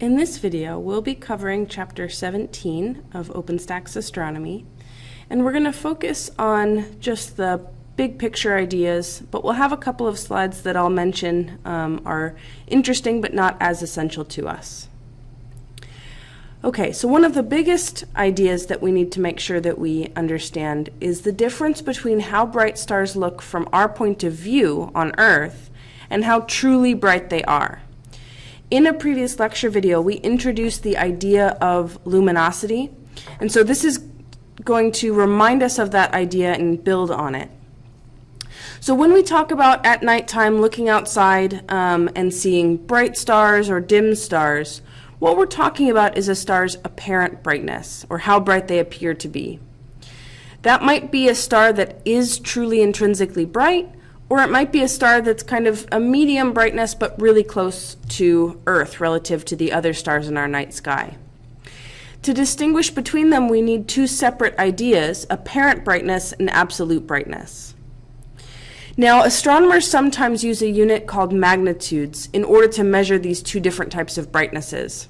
In this video, we'll be covering Chapter 17 of Openstax Astronomy, and we're going to focus on just the big picture ideas, but we'll have a couple of slides that I'll mention are interesting but not as essential to us. Okay, so one of the biggest ideas that we need to make sure that we understand is the difference between how bright stars look from our point of view on Earth and how truly bright they are. In a previous lecture video, we introduced the idea of luminosity, and so this is going to remind us of that idea and build on it. So when we talk about at nighttime looking outside and seeing bright stars or dim stars, what we're talking about is a star's apparent brightness, or how bright they appear to be. That might be a star that is truly intrinsically bright, or it might be a star that's kind of a medium brightness but really close to Earth relative to the other stars in our night sky. To distinguish between them, we need two separate ideas, apparent brightness and absolute brightness. Now, astronomers sometimes use a unit called magnitudes in order to measure these two different types of brightnesses.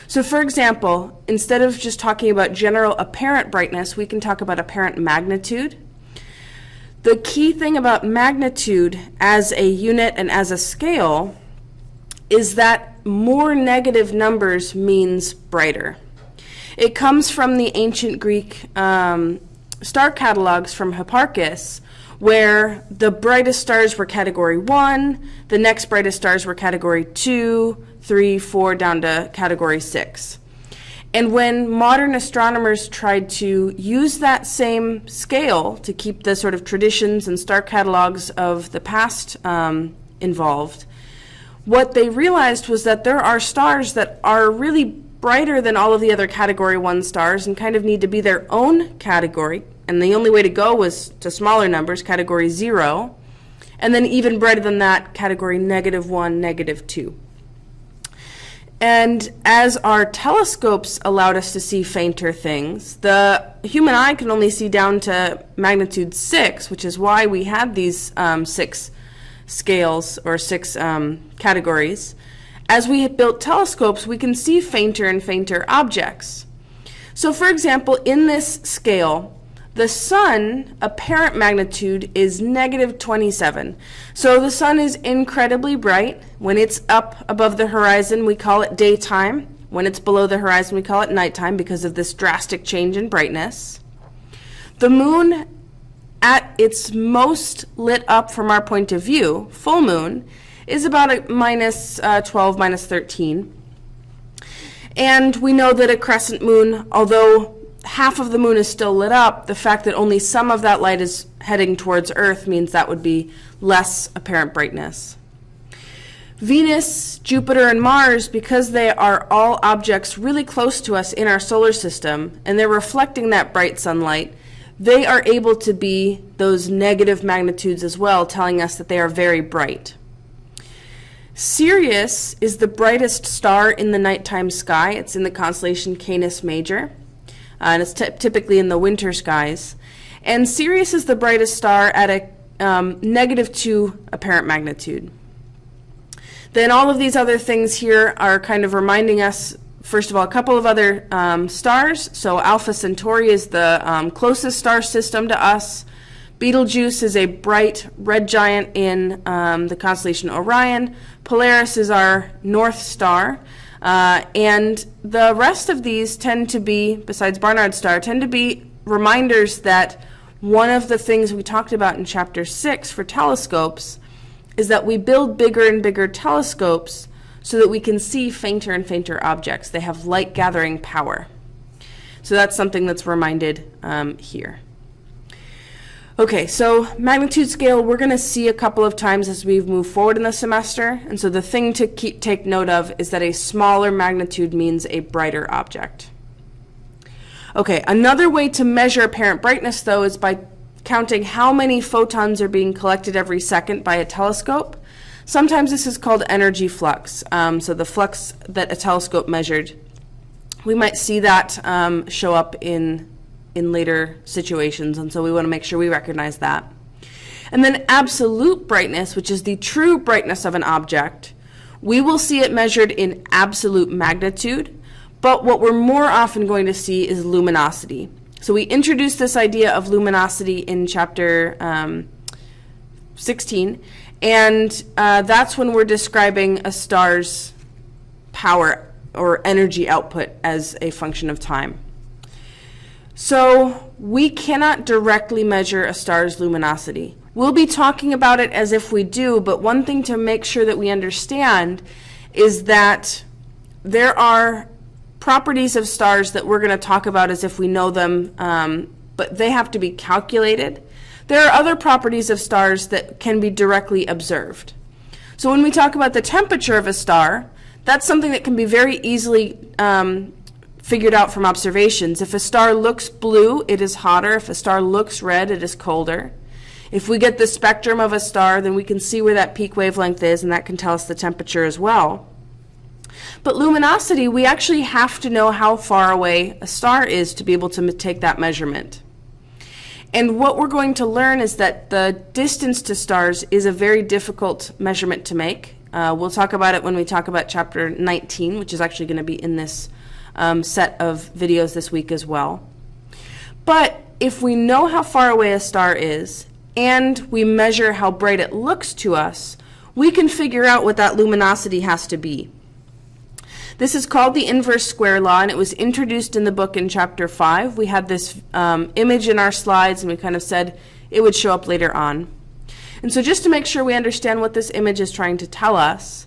So for example, instead of just talking about general apparent brightness, we can talk about apparent magnitude. The key thing about magnitude as a unit and as a scale is that more negative numbers means brighter. It comes from the ancient Greek star catalogs from Hipparchus, where the brightest stars were category 1, the next brightest stars were category 2, 3, 4, down to category 6. And when modern astronomers tried to use that same scale to keep the sort of traditions and star catalogs of the past involved, what they realized was that there are stars that are really brighter than all of the other category 1 stars and kind of need to be their own category. And the only way to go was to smaller numbers, category 0, and then even brighter than that, category -1, -2. And as our telescopes allowed us to see fainter things, the human eye can only see down to magnitude 6, which is why we had these 6 scales or 6 categories. As we have built telescopes, we can see fainter and fainter objects. So for example, in this scale, the sun apparent magnitude is -27. So the sun is incredibly bright. When it's up above the horizon, we call it daytime. When it's below the horizon, we call it nighttime because of this drastic change in brightness. The moon, at its most lit up from our point of view, full moon, is about a -12, -13. And we know that a crescent moon, although half of the moon is still lit up, the fact that only some of that light is heading towards Earth means that would be less apparent brightness. Venus, Jupiter, and Mars, because they are all objects really close to us in our solar system, and they're reflecting that bright sunlight, they are able to be those negative magnitudes as well, telling us that they are very bright. Sirius is the brightest star in the nighttime sky. It's in the constellation Canis Major. And it's typically in the winter skies. And Sirius is the brightest star at a -2 apparent magnitude. Then all of these other things here are kind of reminding us, first of all, a couple of other stars. So Alpha Centauri is the closest star system to us. Betelgeuse is a bright red giant in the constellation Orion. Polaris is our North Star. And the rest of these tend to be, besides Barnard's star, tend to be reminders that one of the things we talked about in Chapter 6 for telescopes is that we build bigger and bigger telescopes so that we can see fainter and fainter objects. They have light gathering power. So that's something that's reminded here. Okay, so magnitude scale we're going to see a couple of times as we move forward in the semester, and so the thing to take note of is that a smaller magnitude means a brighter object. Okay, another way to measure apparent brightness though is by counting how many photons are being collected every second by a telescope. Sometimes this is called energy flux, so the flux that a telescope measured. We might see that show up in later situations, and so we want to make sure we recognize that. And then absolute brightness, which is the true brightness of an object, we will see it measured in absolute magnitude, but what we're more often going to see is luminosity. So we introduced this idea of luminosity in chapter 16, and that's when we're describing a star's power or energy output as a function of time. So we cannot directly measure a star's luminosity. We'll be talking about it as if we do, but one thing to make sure that we understand is that there are properties of stars that we're going to talk about as if we know them, but they have to be calculated. There are other properties of stars that can be directly observed. So when we talk about the temperature of a star, that's something that can be very easily figured out from observations. If a star looks blue, it is hotter. If a star looks red, it is colder. If we get the spectrum of a star, then we can see where that peak wavelength is, and that can tell us the temperature as well. But luminosity, we actually have to know how far away a star is to be able to take that measurement. And what we're going to learn is that the distance to stars is a very difficult measurement to make. We'll talk about it when we talk about chapter 19, which is actually going to be in this set of videos this week as well. But if we know how far away a star is, and we measure how bright it looks to us, we can figure out what that luminosity has to be. This is called the inverse square law, and it was introduced in the book in chapter 5. We had this image in our slides, and we kind of said it would show up later on. And so just to make sure we understand what this image is trying to tell us,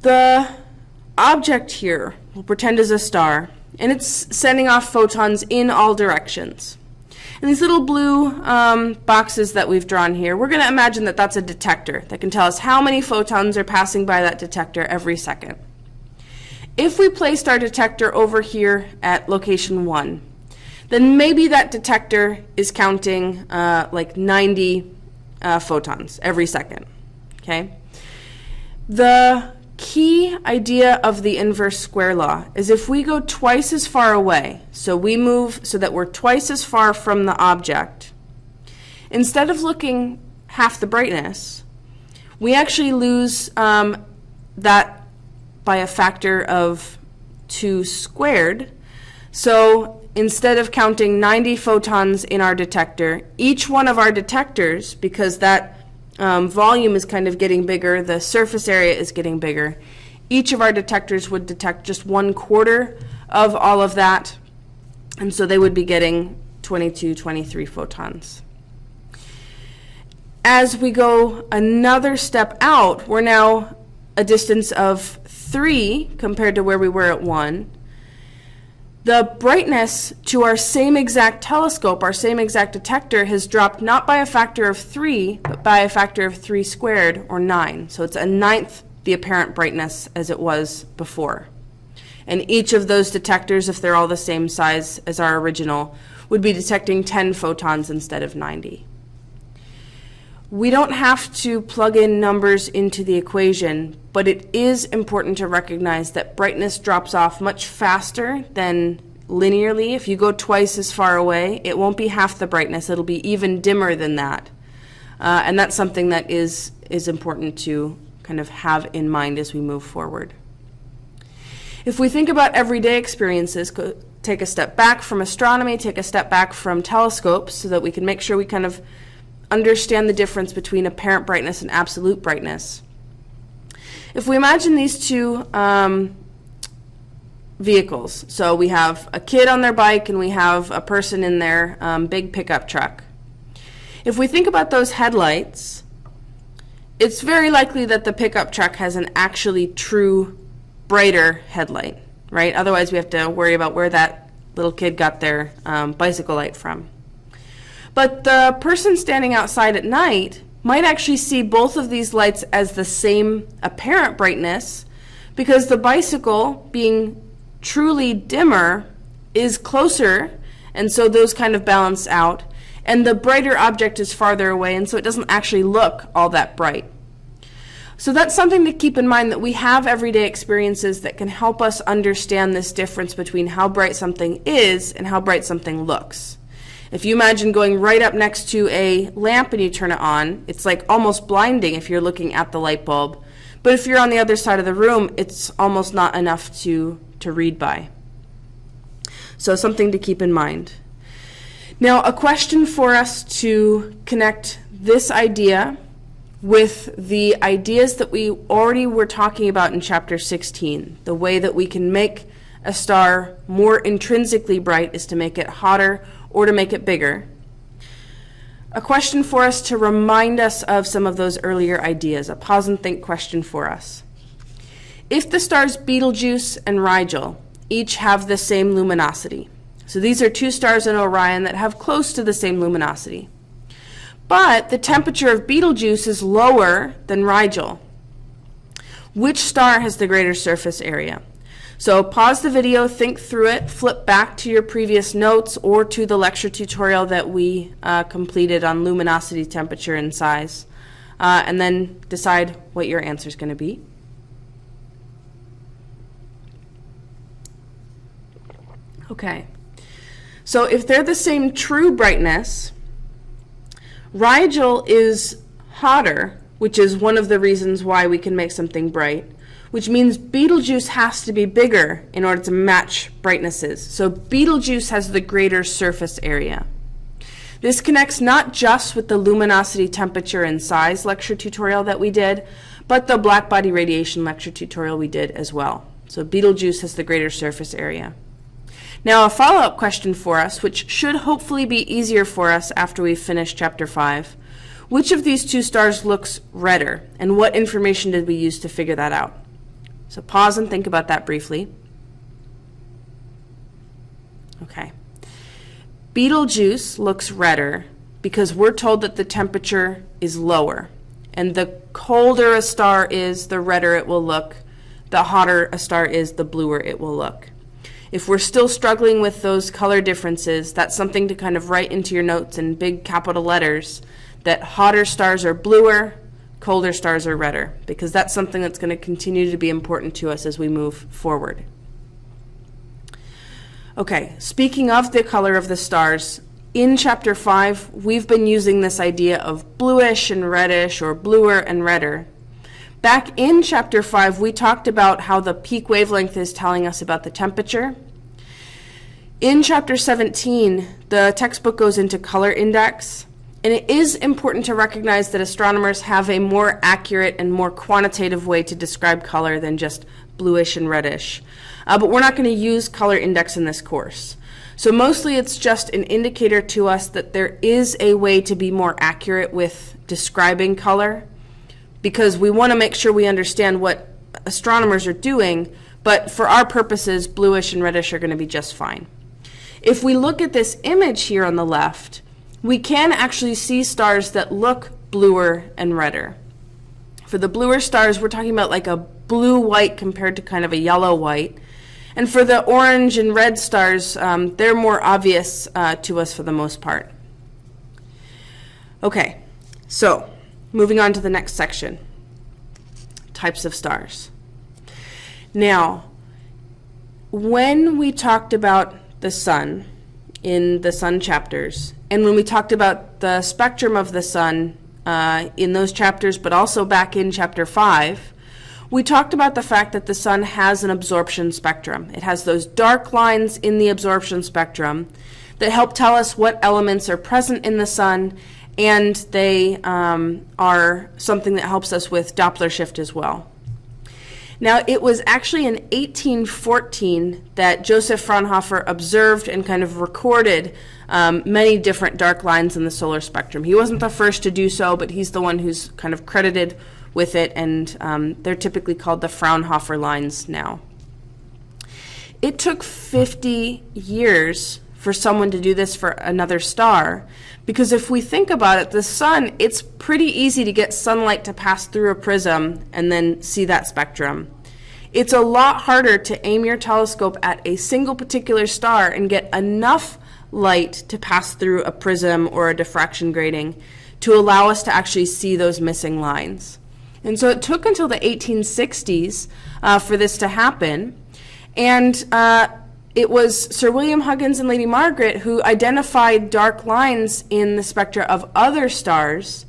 the object here, we'll pretend is a star, and it's sending off photons in all directions. And these little blue boxes that we've drawn here, we're going to imagine that that's a detector that can tell us how many photons are passing by that detector every second. If we placed our detector over here at location 1, then maybe that detector is counting like 90 photons every second. Okay? The key idea of the inverse square law is if we go twice as far away, so we move so that we're twice as far from the object, instead of looking half the brightness, we actually lose that by a factor of 2 squared. So instead of counting 90 photons in our detector, each one of our detectors, because that volume is kind of getting bigger, the surface area is getting bigger, each of our detectors would detect just 1/4 of all of that, and so they would be getting 22, 23 photons. As we go another step out, we're now a distance of 3 compared to where we were at 1. The brightness to our same exact telescope, our same exact detector, has dropped not by a factor of 3, but by a factor of 3 squared, or 9. So it's a ninth the apparent brightness as it was before. And each of those detectors, if they're all the same size as our original, would be detecting 10 photons instead of 90. We don't have to plug in numbers into the equation, but it is important to recognize that brightness drops off much faster than linearly. If you go twice as far away, it won't be half the brightness. It'll be even dimmer than that. And that's something that is important to kind of have in mind as we move forward. If we think about everyday experiences, take a step back from astronomy, take a step back from telescopes so that we can make sure we kind of understand the difference between apparent brightness and absolute brightness. If we imagine these two vehicles, so we have a kid on their bike and we have a person in their big pickup truck. If we think about those headlights, it's very likely that the pickup truck has an actually true brighter headlight, right? Otherwise we have to worry about where that little kid got their bicycle light from. But the person standing outside at night might actually see both of these lights as the same apparent brightness because the bicycle, being truly dimmer, is closer, and so those kind of balance out, and the brighter object is farther away, and so it doesn't actually look all that bright. So that's something to keep in mind, that we have everyday experiences that can help us understand this difference between how bright something is and how bright something looks. If you imagine going right up next to a lamp and you turn it on, it's like almost blinding if you're looking at the light bulb. But if you're on the other side of the room, it's almost not enough to read by. So something to keep in mind. Now, a question for us to connect this idea with the ideas that we already were talking about in chapter 16. The way that we can make a star more intrinsically bright is to make it hotter or to make it bigger. A question for us to remind us of some of those earlier ideas, a pause and think question for us. If the stars Betelgeuse and Rigel each have the same luminosity, so these are two stars in Orion that have close to the same luminosity, but the temperature of Betelgeuse is lower than Rigel, which star has the greater surface area? So pause the video, think through it, flip back to your previous notes or to the lecture tutorial that we completed on luminosity, temperature, and size, and then decide what your answer is going to be. Okay, so if they're the same true brightness, Rigel is hotter, which is one of the reasons why we can make something bright, which means Betelgeuse has to be bigger in order to match brightnesses. So Betelgeuse has the greater surface area. This connects not just with the luminosity, temperature, and size lecture tutorial that we did, but the black body radiation lecture tutorial we did as well. So Betelgeuse has the greater surface area. Now, a follow-up question for us, which should hopefully be easier for us after we've finished chapter 5. Which of these two stars looks redder, and what information did we use to figure that out? So pause and think about that briefly. Okay. Betelgeuse looks redder because we're told that the temperature is lower, and the colder a star is, the redder it will look. The hotter a star is, the bluer it will look. If we're still struggling with those color differences, that's something to kind of write into your notes in big capital letters, that hotter stars are bluer, colder stars are redder, because that's something that's going to continue to be important to us as we move forward. Okay, speaking of the color of the stars, in chapter 5, we've been using this idea of bluish and reddish, or bluer and redder. Back in chapter 5, we talked about how the peak wavelength is telling us about the temperature. In chapter 17, the textbook goes into color index, and it is important to recognize that astronomers have a more accurate and more quantitative way to describe color than just bluish and reddish. But we're not going to use color index in this course. So mostly it's just an indicator to us that there is a way to be more accurate with describing color, because we want to make sure we understand what astronomers are doing, but for our purposes, bluish and reddish are going to be just fine. If we look at this image here on the left, we can actually see stars that look bluer and redder. For the bluer stars, we're talking about like a blue-white compared to kind of a yellow-white. And for the orange and red stars, they're more obvious to us for the most part. Okay, so moving on to the next section, types of stars. Now, when we talked about the sun in the sun chapters, and when we talked about the spectrum of the sun in those chapters, but also back in chapter 5, we talked about the fact that the sun has an absorption spectrum. It has those dark lines in the absorption spectrum that help tell us what elements are present in the sun, and they are something that helps us with Doppler shift as well. Now, it was actually in 1814 that Joseph Fraunhofer observed and kind of recorded many different dark lines in the solar spectrum. He wasn't the first to do so, but he's the one who's kind of credited with it, and they're typically called the Fraunhofer lines now. It took 50 years for someone to do this for another star, because if we think about it, the sun, it's pretty easy to get sunlight to pass through a prism and then see that spectrum. It's a lot harder to aim your telescope at a single particular star and get enough light to pass through a prism or a diffraction grating to allow us to actually see those missing lines. And so it took until the 1860s for this to happen, and it was Sir William Huggins and Lady Margaret who identified dark lines in the spectra of other stars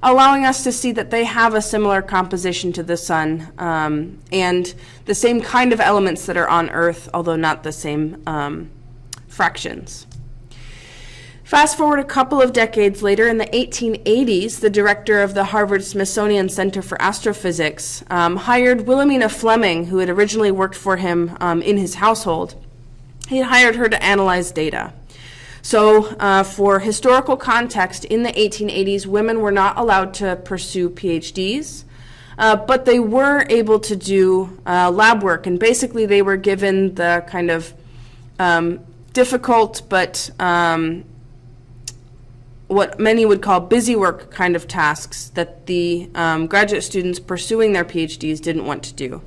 allowing us to see that they have a similar composition to the sun and the same kind of elements that are on Earth, although not the same fractions. Fast forward a couple of decades later, in the 1880s, the director of the Harvard-Smithsonian Center for Astrophysics hired Wilhelmina Fleming, who had originally worked for him in his household. He had hired her to analyze data. So for historical context, in the 1880s, women were not allowed to pursue PhDs, but they were able to do lab work, and basically they were given the kind of difficult but what many would call busy work kind of tasks that the graduate students pursuing their PhDs didn't want to do.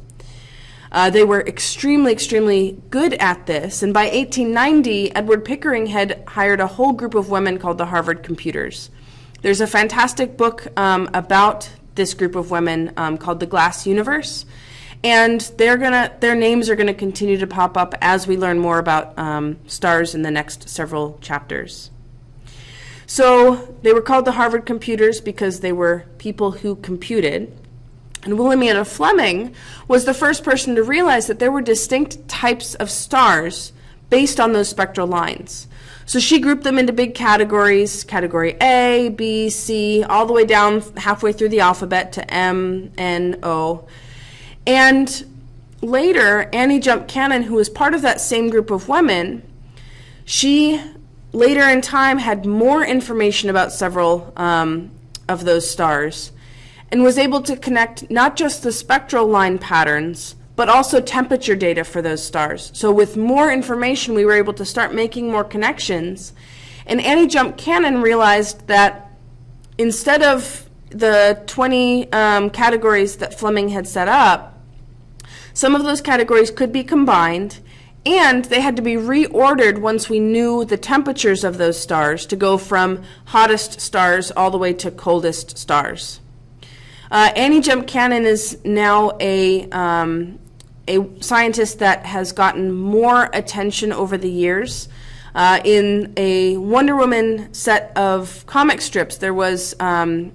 They were extremely good at this, and by 1890, Edward Pickering had hired a whole group of women called the Harvard Computers. There's a fantastic book about this group of women called The Glass Universe, and their names are gonna continue to pop up as we learn more about stars in the next several chapters. So they were called the Harvard Computers because they were people who computed. And Wilhelmina Fleming was the first person to realize that there were distinct types of stars based on those spectral lines. So she grouped them into big categories, category A, B, C, all the way down halfway through the alphabet to M, N, O. And later, Annie Jump Cannon, who was part of that same group of women, she later in time had more information about several of those stars, and was able to connect not just the spectral line patterns, but also temperature data for those stars. So with more information, we were able to start making more connections. And Annie Jump Cannon realized that instead of the 20 categories that Fleming had set up, some of those categories could be combined, and they had to be reordered once we knew the temperatures of those stars to go from hottest stars all the way to coldest stars. Annie Jump Cannon is now a scientist that has gotten more attention over the years. In a Wonder Woman set of comic strips, there was a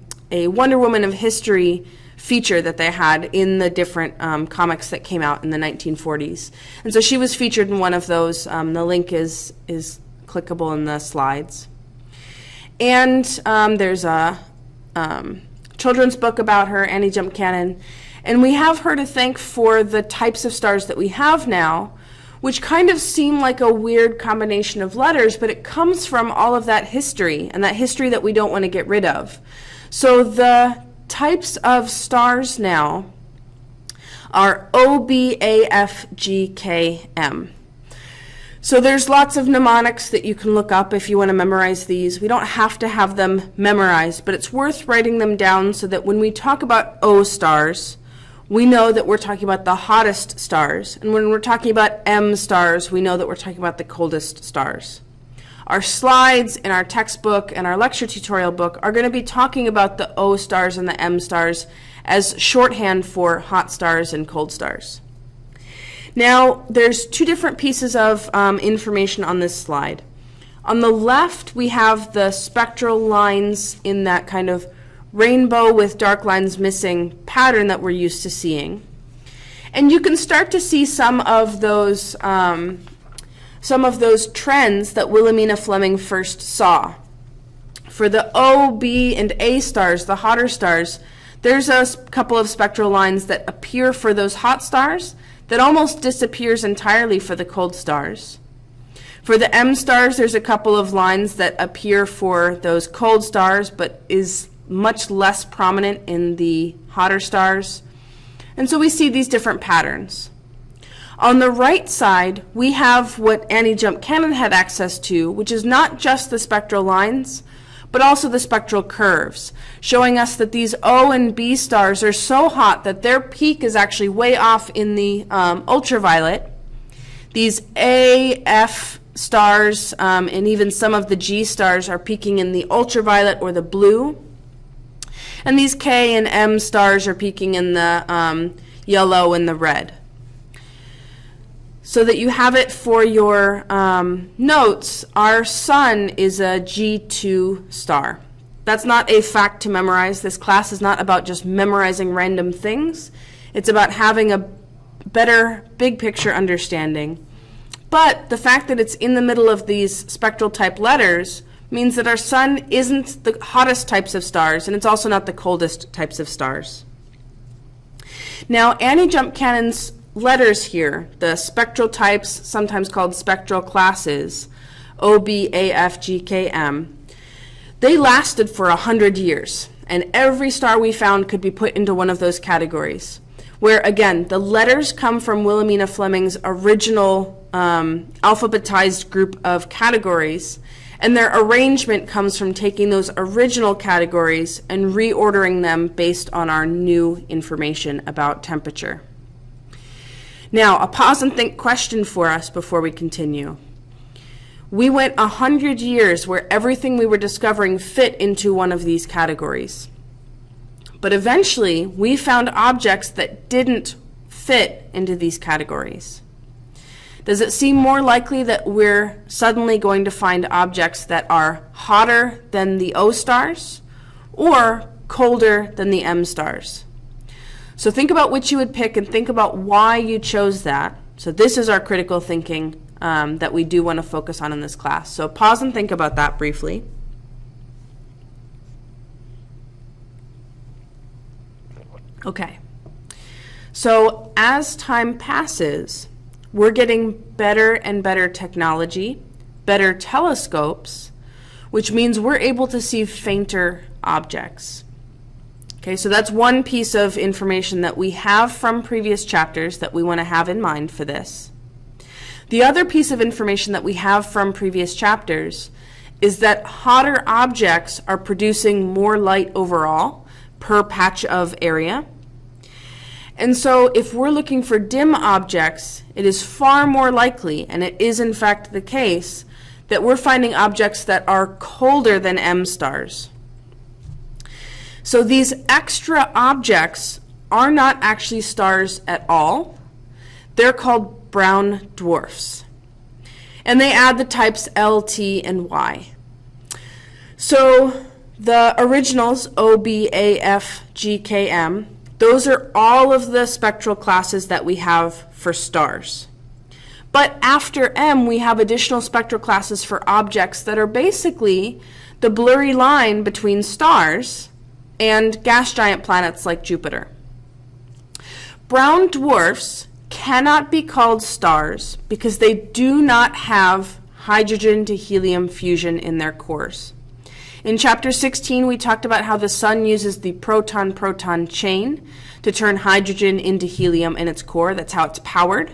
Wonder Woman of History feature that they had in the different comics that came out in the 1940s. And so she was featured in one of those. The link is clickable in the slides. And there's a children's book about her, Annie Jump Cannon, and we have her to thank for the types of stars that we have now, which kind of seem like a weird combination of letters, but it comes from all of that history, and that history that we don't want to get rid of. So the types of stars now are O, B, A, F, G, K, M. So there's lots of mnemonics that you can look up if you want to memorize these. We don't have to have them memorized, but it's worth writing them down so that when we talk about O stars, we know that we're talking about the hottest stars. And when we're talking about M stars, we know that we're talking about the coldest stars. Our slides in our textbook and our lecture tutorial book are going to be talking about the O stars and the M stars as shorthand for hot stars and cold stars. Now, there's two different pieces of information on this slide. On the left, we have the spectral lines in that kind of rainbow with dark lines missing pattern that we're used to seeing. And you can start to see some of those trends that Wilhelmina Fleming first saw. For the O, B, and A stars, the hotter stars, there's a couple of spectral lines that appear for those hot stars that almost disappears entirely for the cold stars. For the M stars, there's a couple of lines that appear for those cold stars, but is much less prominent in the hotter stars. And so we see these different patterns. On the right side, we have what Annie Jump Cannon had access to, which is not just the spectral lines, but also the spectral curves, showing us that these O and B stars are so hot that their peak is actually way off in the ultraviolet. These A, F stars, and even some of the G stars are peaking in the ultraviolet or the blue. And these K and M stars are peaking in the yellow and the red. So that you have it for your notes, our sun is a G2 star. That's not a fact to memorize. This class is not about just memorizing random things. It's about having a better big picture understanding. But the fact that it's in the middle of these spectral type letters means that our sun isn't the hottest types of stars, and it's also not the coldest types of stars. Now, Annie Jump Cannon's letters here, the spectral types, sometimes called spectral classes, O, B, A, F, G, K, M, they lasted for 100 years, and every star we found could be put into one of those categories, where, again, the letters come from Wilhelmina Fleming's original alphabetized group of categories, and their arrangement comes from taking those original categories and reordering them based on our new information about temperature. Now, a pause and think question for us before we continue. We went 100 years where everything we were discovering fit into one of these categories. But eventually, we found objects that didn't fit into these categories. Does it seem more likely that we're suddenly going to find objects that are hotter than the O stars or colder than the M stars? So think about which you would pick and think about why you chose that. So this is our critical thinking that we do want to focus on in this class. So pause and think about that briefly. Okay. So as time passes, we're getting better and better technology, better telescopes, which means we're able to see fainter objects. Okay, so that's one piece of information that we have from previous chapters that we want to have in mind for this. The other piece of information that we have from previous chapters is that hotter objects are producing more light overall per patch of area. And so if we're looking for dim objects, it is far more likely, and it is in fact the case, that we're finding objects that are colder than M stars. So these extra objects are not actually stars at all. They're called brown dwarfs. And they add the types L, T, and Y. So the originals, O, B, A, F, G, K, M, those are all of the spectral classes that we have for stars. But after M, we have additional spectral classes for objects that are basically the blurry line between stars and gas giant planets like Jupiter. Brown dwarfs cannot be called stars because they do not have hydrogen to helium fusion in their cores. In chapter 16, we talked about how the sun uses the proton-proton chain to turn hydrogen into helium in its core. That's how it's powered.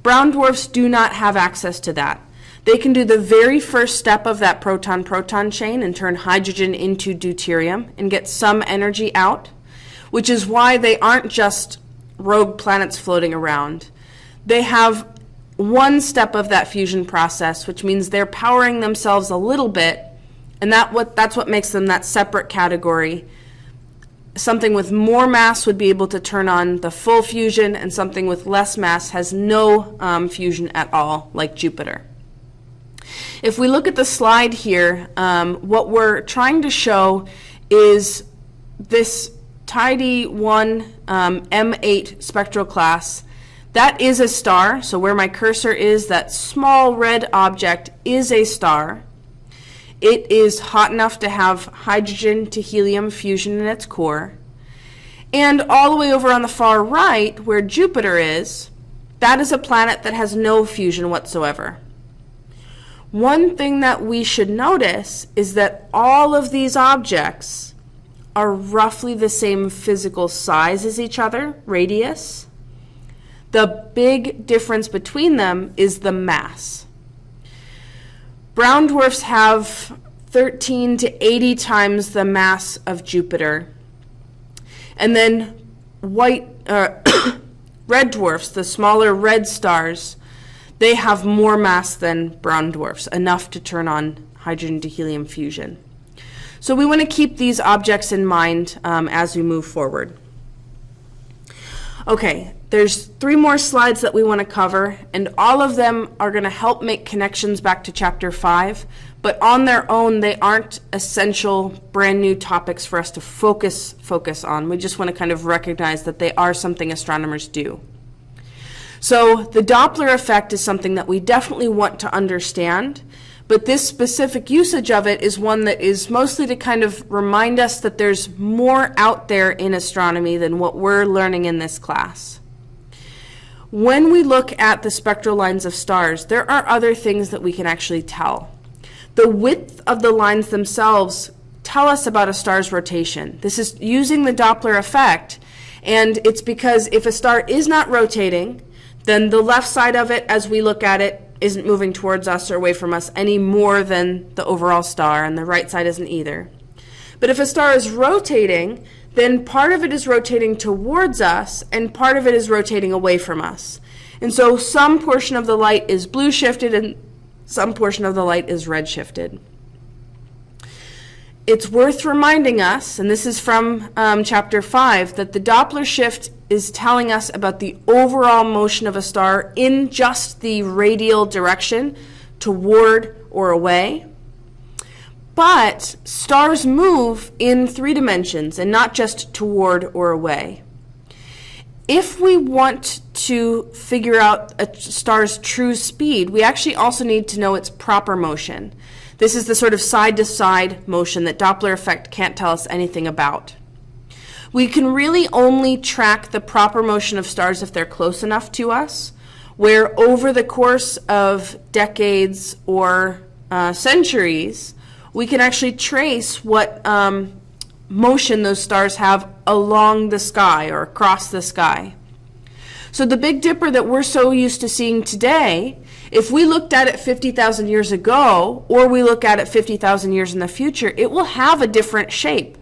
Brown dwarfs do not have access to that. They can do the very first step of that proton-proton chain and turn hydrogen into deuterium and get some energy out, which is why they aren't just rogue planets floating around. They have one step of that fusion process, which means they're powering themselves a little bit, and that's what makes them that separate category. Something with more mass would be able to turn on the full fusion, and something with less mass has no fusion at all, like Jupiter. If we look at the slide here, what we're trying to show is this tidy 1 M8 spectral class. That is a star, so where my cursor is, that small red object is a star. It is hot enough to have hydrogen to helium fusion in its core. And all the way over on the far right, where Jupiter is, that is a planet that has no fusion whatsoever. One thing that we should notice is that all of these objects are roughly the same physical size as each other, radius. The big difference between them is the mass. Brown dwarfs have 13 to 80 times the mass of Jupiter. And then red dwarfs, the smaller red stars, they have more mass than brown dwarfs, enough to turn on hydrogen to helium fusion. So we want to keep these objects in mind as we move forward. Okay, there's 3 more slides that we want to cover, and all of them are going to help make connections back to chapter 5, but on their own, they aren't essential brand new topics for us to focus on. We just want to kind of recognize that they are something astronomers do. So the Doppler effect is something that we definitely want to understand, but this specific usage of it is one that is mostly to kind of remind us that there's more out there in astronomy than what we're learning in this class. When we look at the spectral lines of stars, there are other things that we can actually tell. The width of the lines themselves tell us about a star's rotation. This is using the Doppler effect, and it's because if a star is not rotating, then the left side of it, as we look at it, isn't moving towards us or away from us any more than the overall star, and the right side isn't either. But if a star is rotating, then part of it is rotating towards us, and part of it is rotating away from us. And so some portion of the light is blue shifted, and some portion of the light is red shifted. It's worth reminding us, and this is from chapter 5, that the Doppler shift is telling us about the overall motion of a star in just the radial direction, toward or away. But stars move in 3 dimensions and not just toward or away. If we want to figure out a star's true speed, we actually also need to know its proper motion. This is the sort of side-to-side motion that Doppler effect can't tell us anything about. We can really only track the proper motion of stars if they're close enough to us, where over the course of decades or centuries, we can actually trace what motion those stars have along the sky or across the sky. So the Big Dipper that we're so used to seeing today, if we looked at it 50,000 years ago, or we look at it 50,000 years in the future, it will have a different shape.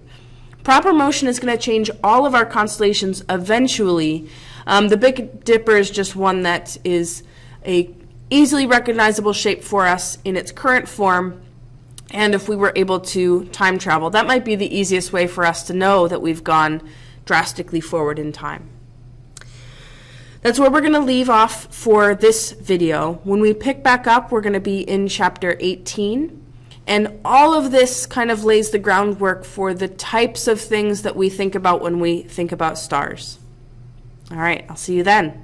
Proper motion is going to change all of our constellations eventually. The Big Dipper is just one that is a easily recognizable shape for us in its current form, and if we were able to time travel, that might be the easiest way for us to know that we've gone drastically forward in time. That's where we're going to leave off for this video. When we pick back up, we're going to be in chapter 18. And all of this kind of lays the groundwork for the types of things that we think about when we think about stars. All right, I'll see you then.